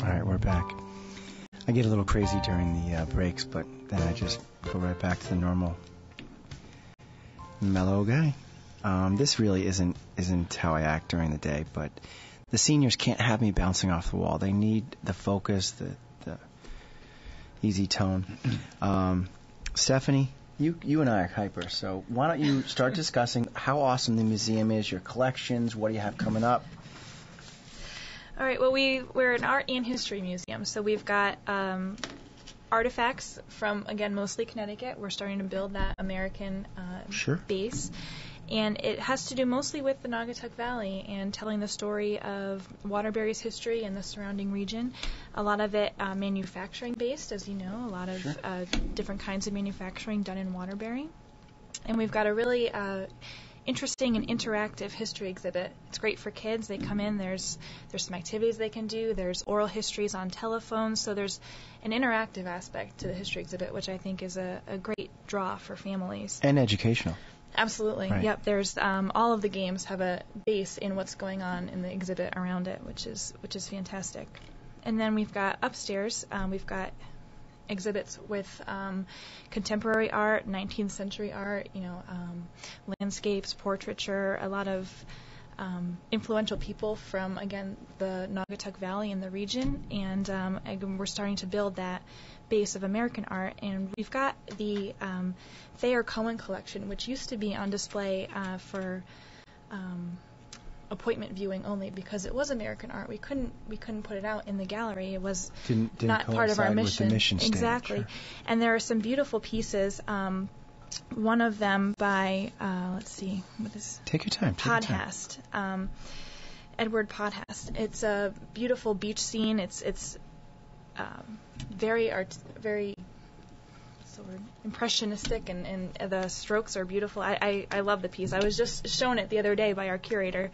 All right, we're back. I get a little crazy during the breaks, but then I just go right back to the normal mellow guy. This really isn't how I act during the day, but the seniors can't have me bouncing off the wall. They need the focus, the easy tone. Stephanie, you and I are hyper, so why don't you start discussing how awesome the museum is, your collections, what do you have coming up? All right, well, we're an art and history museum, so we've got artifacts from, again, mostly Connecticut. We're starting to build that American base. And it has to do mostly with the Naugatuck Valley and telling the story of Waterbury's history and the surrounding region. A lot of it manufacturing-based, as you know, a lot of different kinds of manufacturing done in Waterbury. And we've got a really interesting and interactive history exhibit. It's great for kids. They come in, there's some activities they can do, there's oral histories on telephones, so there's an interactive aspect to the history exhibit, which I think is a great draw for families. And educational. Absolutely. Right. Yep. There's all of the games have a base in what's going on in the exhibit around it, which is fantastic. And then we've got upstairs, we've got exhibits with contemporary art, 19th century art, landscapes, portraiture, a lot of influential people from, again, the Naugatuck Valley and the region, and again, we're starting to build that base of American art, and we've got the Thayer Cohen collection, which used to be on display for appointment viewing only because it was American art. We couldn't put it out in the gallery. It was didn't not part of our mission. With the mission statement, exactly. Sure. And there are some beautiful pieces. One of them by let's see, what is Take your time. Podhast. Edward Podhast. It's a beautiful beach scene. It's very impressionistic, and the strokes are beautiful. I love the piece. I was just shown it the other day by our curator.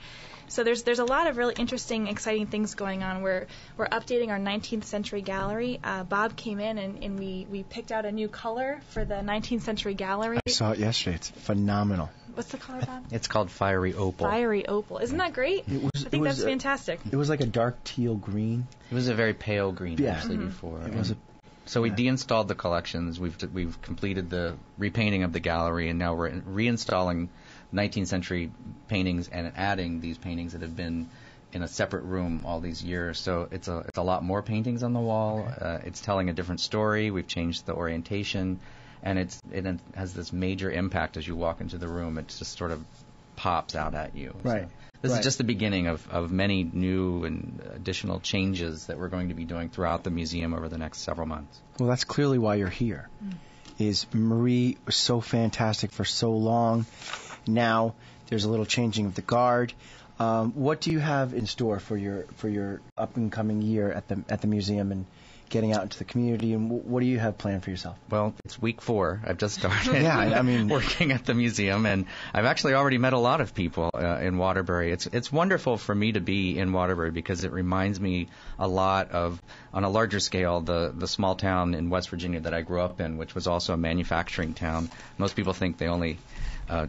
So there's a lot of really interesting, exciting things going on. We're updating our 19th century gallery. Bob came in and we picked out a new color for the 19th century gallery. I saw it yesterday. It's phenomenal. What's the color, Bob? It's called Fiery Opal. Fiery Opal. Isn't that great? I think that's fantastic. It was like a dark teal green. It was a very pale green actually before. It was So we deinstalled the collections. We've completed the repainting of the gallery, and now we're reinstalling 19th century paintings and adding these paintings that have been in a separate room all these years. So it's a lot more paintings on the wall. It's telling a different story. We've changed the orientation, and it has this major impact as you walk into the room. It just sort of pops out at you. Right. So this is just the beginning of many new and additional changes that we're going to be doing throughout the museum over the next several months. Well, that's clearly why you're here. Is Marie was so fantastic for so long. Now there's a little changing of the guard. What do you have in store for your up and coming year at the museum and getting out into the community, and what do you have planned for yourself? Well, it's week 4. I've just started working at the museum, and I've actually already met a lot of people in Waterbury. It's wonderful for me to be in Waterbury because it reminds me a lot of, on a larger scale, the small town in West Virginia that I grew up in, which was also a manufacturing town. Most people think they only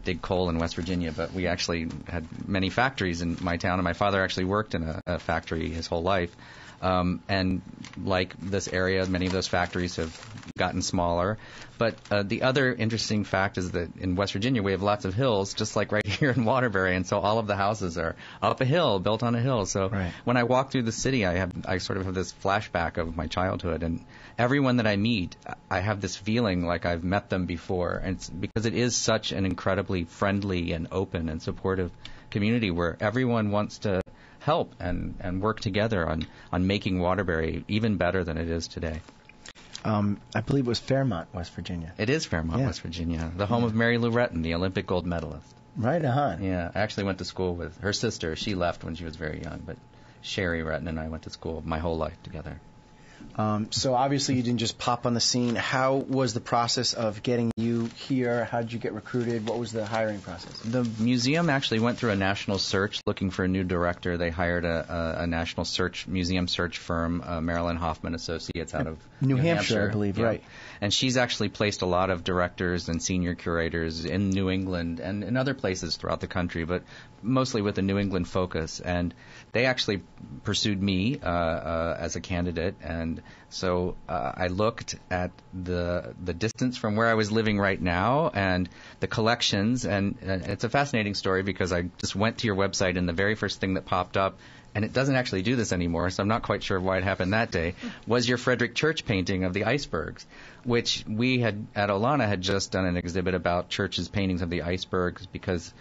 dig coal in West Virginia, but we actually had many factories in my town, and my father actually worked in a factory his whole life. And like this area, many of those factories have gotten smaller. But the other interesting fact is that in West Virginia we have lots of hills, just like right here in Waterbury, and so all of the houses are up a hill, built on a hill. So when I walk through the city, I sort of have this flashback of my childhood, and everyone that I meet, I have this feeling like I've met them before, and it's because it is such an incredibly friendly and open and supportive community where everyone wants to help and work together on making Waterbury even better than it is today. I believe it was Fairmont, West Virginia. It is Fairmont, West Virginia, the home of Mary Lou Retton, the Olympic gold medalist. Right on. Yeah, I actually went to school with her sister. She left when she was very young, but Sherry Retton and I went to school my whole life together. So obviously you didn't just pop on the scene. How was the process of getting you here? How did you get recruited? What was the hiring process? The museum actually went through a national search looking for a new director. They hired a national museum search firm, Marilyn Hoffman Associates, out of New Hampshire, I believe, yeah. right. And she's actually placed a lot of directors and senior curators in New England and in other places throughout the country, but mostly with a New England focus. And they actually pursued me as a candidate, and so I looked at the distance from where I was living right now and the collections, and it's a fascinating story because I just went to your website and the very first thing that popped up, and it doesn't actually do this anymore, so I'm not quite sure why it happened that day, was your Frederick Church painting of the icebergs, which we had at Olana had just done an exhibit about Church's paintings of the icebergs, because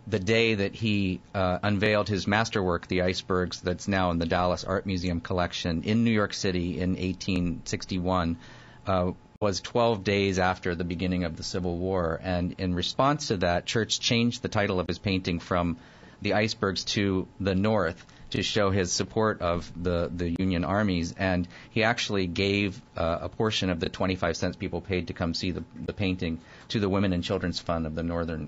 the day that he unveiled his masterwork, the icebergs, that's now in the Dallas Art Museum collection in New York City in 1861, was 12 days after the beginning of the Civil War. And in response to that, Church changed the title of his painting from the icebergs to the North to show his support of the Union armies, and he actually gave a portion of the 25 cents people paid to come see the painting to the Women and Children's Fund of the Northern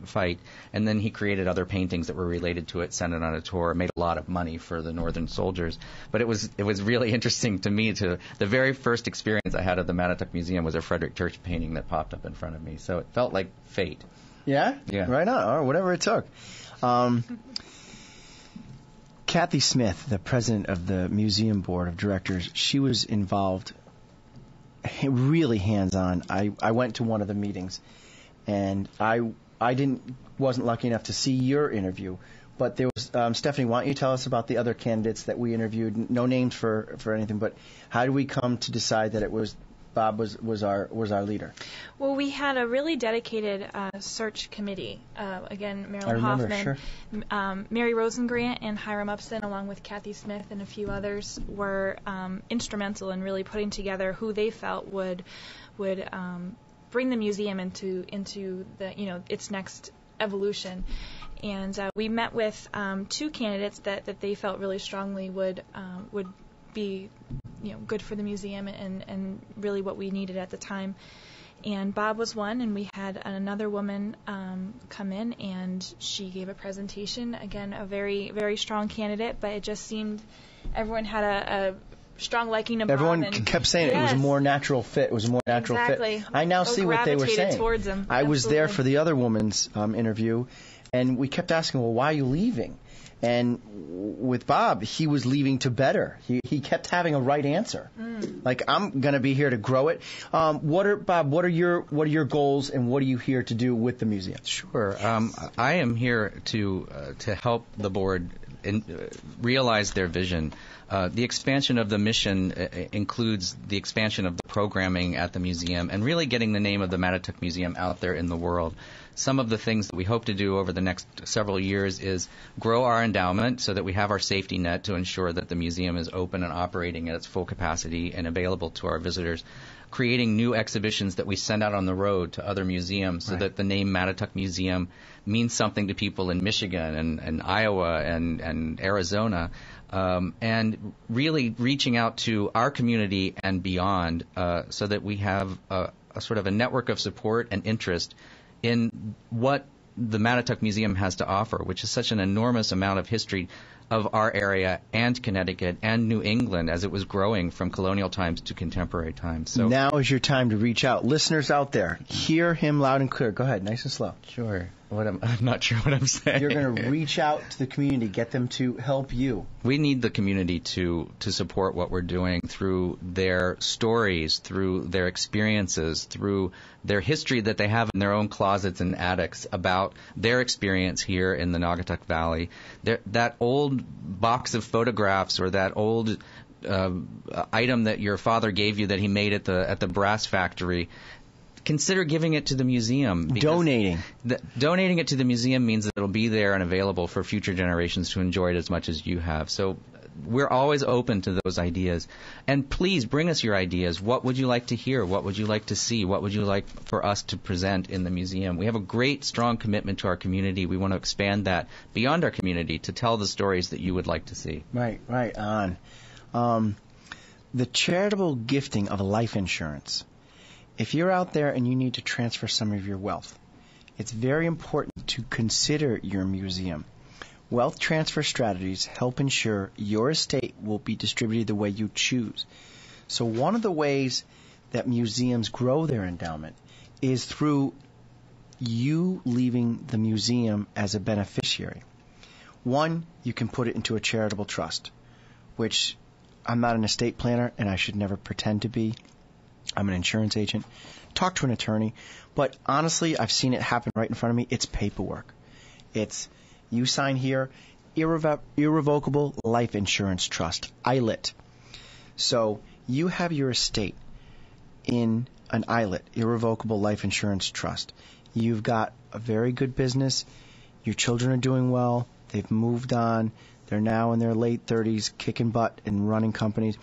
fight, and then he created other paintings that were related to it, sent it on a tour, made a lot of money for the Northern soldiers. But it was really interesting to me. The very first experience I had at the Mattituck Museum was a Frederick Church painting that popped up in front of me, so it felt like fate. Yeah? Yeah. Right on, or whatever it took. Kathy Smith, the president of the museum board of directors, she was involved really hands-on. I went to one of the meetings, and I wasn't lucky enough to see your interview, but there was Stephanie. Why don't you tell us about the other candidates that we interviewed? No names for anything, but how did we come to decide that it was Bob was our leader? Well, we had a really dedicated search committee. Again, Marilyn Hoffman, sure. Mary Rosengrant, and Hiram Upson, along with Kathy Smith and a few others, were instrumental in really putting together who they felt would bring the museum into the its next evolution. And we met with two candidates that they felt really strongly would be good for the museum and really what we needed at the time. And Bob was one, and we had another woman come in, and she gave a presentation. Again, a very, very strong candidate, but it just seemed everyone had a strong liking of Bob. Everyone kept saying it was a more natural fit. It was a more natural exactly. fit. I now see what they were saying. Towards him. I was there for the other woman's interview, and we kept asking, well, why are you leaving? And with Bob, he was leaving to better. He kept having a right answer. Like, I'm going to be here to grow it. What are your goals, and what are you here to do with the museum? Sure. I am here to help the board realize their vision. The expansion of the mission includes the expansion of the programming at the museum and really getting the name of the Mattituck Museum out there in the world. Some of the things that we hope to do over the next several years is grow our endowment so that we have our safety net to ensure that the museum is open and operating at its full capacity and available to our visitors. Creating new exhibitions that we send out on the road to other museums so that the name Mattituck Museum means something to people in Michigan and Iowa and Arizona. And really reaching out to our community and beyond so that we have a sort of a network of support and interest in what the Mattituck Museum has to offer, which is such an enormous amount of history of our area and Connecticut and New England as it was growing from colonial times to contemporary times. So now is your time to reach out. Listeners out there, hear him loud and clear. Go ahead, nice and slow. Sure. I'm not sure what I'm saying. You're going to reach out to the community, get them to help you. We need the community to support what we're doing through their stories, through their experiences, through their history that they have in their own closets and attics about their experience here in the Naugatuck Valley. That old box of photographs or that old item that your father gave you that he made at the brass factory, consider giving it to the museum. Donating. Donating it to the museum means that it'll be there and available for future generations to enjoy it as much as you have. So we're always open to those ideas. And please bring us your ideas. What would you like to hear? What would you like to see? What would you like for us to present in the museum? We have a great, strong commitment to our community. We want to expand that beyond our community to tell the stories that you would like to see. Right on. The charitable gifting of life insurance. If you're out there and you need to transfer some of your wealth, it's very important to consider your museum. Wealth transfer strategies help ensure your estate will be distributed the way you choose. So one of the ways that museums grow their endowment is through you leaving the museum as a beneficiary. One, you can put it into a charitable trust, which I'm not an estate planner and I should never pretend to be. I'm an insurance agent. Talk to an attorney. But honestly, I've seen it happen right in front of me. It's paperwork. It's you sign here, irrevocable life insurance trust, ILIT. So you have your estate in an ILIT, irrevocable life insurance trust. You've got a very good business. Your children are doing well. They've moved on. They're now in their late 30s, kicking butt and running companies.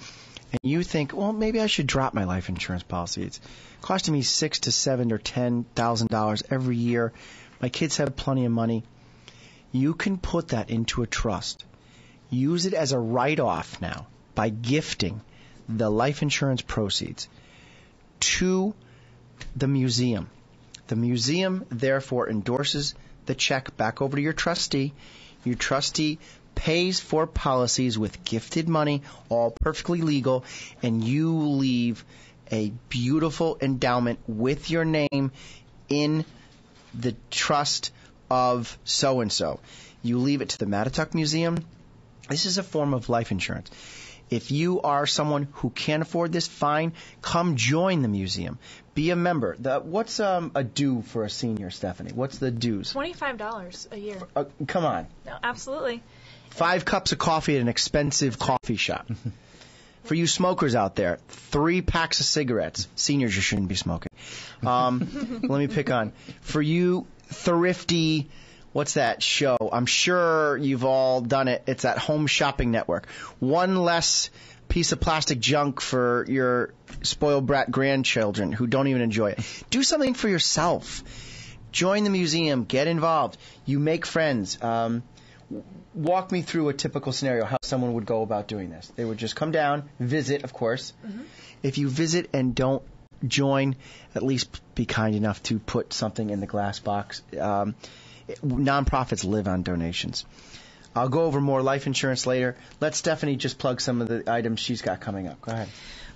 And you think, well, maybe I should drop my life insurance policy. It's costing me $6,000 to $7,000 or $10,000 every year. My kids have plenty of money. You can put that into a trust. Use it as a write-off now by gifting the life insurance proceeds to the museum. The museum, therefore, endorses the check back over to your trustee. Your trustee pays for policies with gifted money, all perfectly legal, and you leave a beautiful endowment with your name in the trust of so-and-so. You leave it to the Mattituck Museum. This is a form of life insurance. If you are someone who can't afford this, fine. Come join the museum. Be a member. What's a due for a senior, Stephanie? What's the dues? $25 a year. Come on. No, absolutely. 5 cups of coffee at an expensive coffee shop. For you smokers out there, 3 packs of cigarettes. Seniors, you shouldn't be smoking. Let me pick on. For you thrifty, what's that show? I'm sure you've all done it. It's that Home Shopping Network. One less piece of plastic junk for your spoiled brat grandchildren who don't even enjoy it. Do something for yourself. Join the museum. Get involved. You make friends. Walk me through a typical scenario, how someone would go about doing this. They would just come down, visit, of course. Mm-hmm. If you visit and don't join, at least be kind enough to put something in the glass box. Nonprofits live on donations. I'll go over more life insurance later. Let Stephanie just plug some of the items she's got coming up. Go ahead.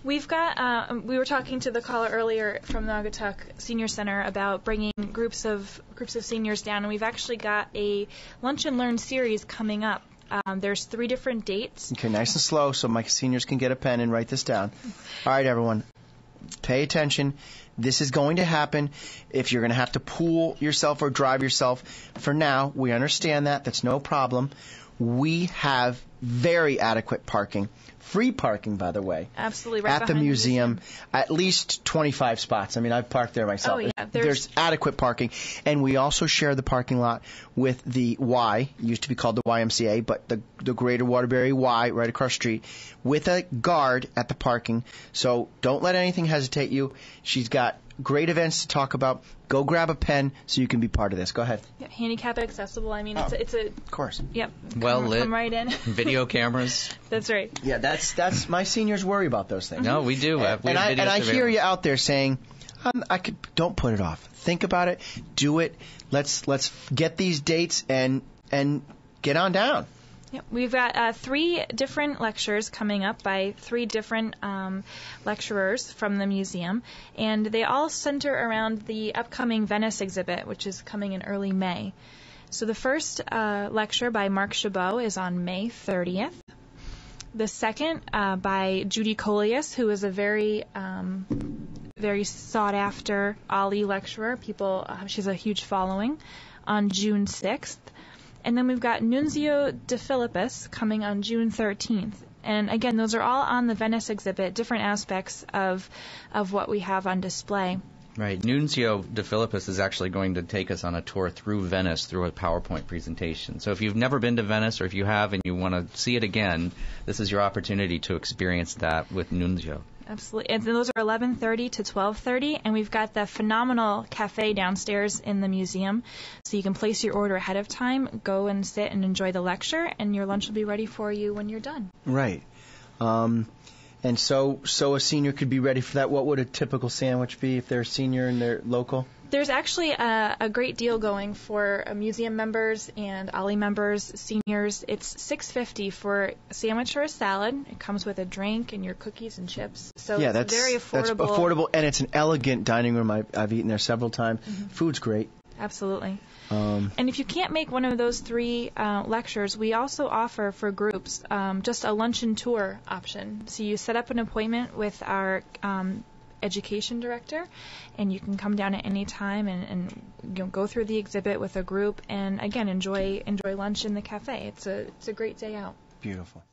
We've got. We were talking to the caller earlier from Naugatuck Senior Center about bringing groups of seniors down, and we've actually got a Lunch and Learn series coming up. There's 3 different dates. Okay, nice and slow, so my seniors can get a pen and write this down. All right, everyone, pay attention. This is going to happen. If you're going to have to pool yourself or drive yourself, for now, we understand that. That's no problem. We have very adequate parking. Free parking, by the way. Absolutely, right at the museum. At least 25 spots. I mean, I've parked there myself. Oh, yeah. There's adequate parking. And we also share the parking lot with the Y, used to be called the YMCA, but the Greater Waterbury Y right across the street, with a guard at the parking. So don't let anything hesitate you. She's got great events to talk about. Go grab a pen so you can be part of this. Go ahead. Yeah, handicap accessible. I mean, it's a. Of course. Yep. Well lit. Come right in. Video cameras. That's right. Yeah, that's my seniors worry about those things. No, we do. And I hear you out there saying, don't put it off. Think about it. Do it. Let's get these dates and get on down. Yep. We've got 3 different lectures coming up by 3 different lecturers from the museum, and they all center around the upcoming Venice exhibit, which is coming in early May. So the first lecture by Mark Chabot is on May 30th. The second by Judy Coleus, who is a very sought-after Ali lecturer. She's a huge following, on June 6th. And then we've got Nunzio De Philippis coming on June 13th. And again, those are all on the Venice exhibit, different aspects of what we have on display. Right. Nunzio De Philippis is actually going to take us on a tour through Venice through a PowerPoint presentation. So if you've never been to Venice, or if you have and you want to see it again, this is your opportunity to experience that with Nunzio. Absolutely. And those are 11:30 to 12:30, and we've got the phenomenal cafe downstairs in the museum, so you can place your order ahead of time, go and sit and enjoy the lecture, and your lunch will be ready for you when you're done. Right. And so a senior could be ready for that. What would a typical sandwich be if they're a senior and they're local? There's actually a great deal going for museum members and Ollie members, seniors. It's $6.50 for a sandwich or a salad. It comes with a drink and your cookies and chips. So yeah, it's very affordable. That's affordable, and it's an elegant dining room. I've eaten there several times. Mm-hmm. Food's great. Absolutely. And if you can't make one of those 3 lectures, we also offer for groups just a luncheon tour option. So you set up an appointment with our education director, and you can come down at any time and go through the exhibit with a group, and again enjoy lunch in the cafe. It's a great day out. Beautiful.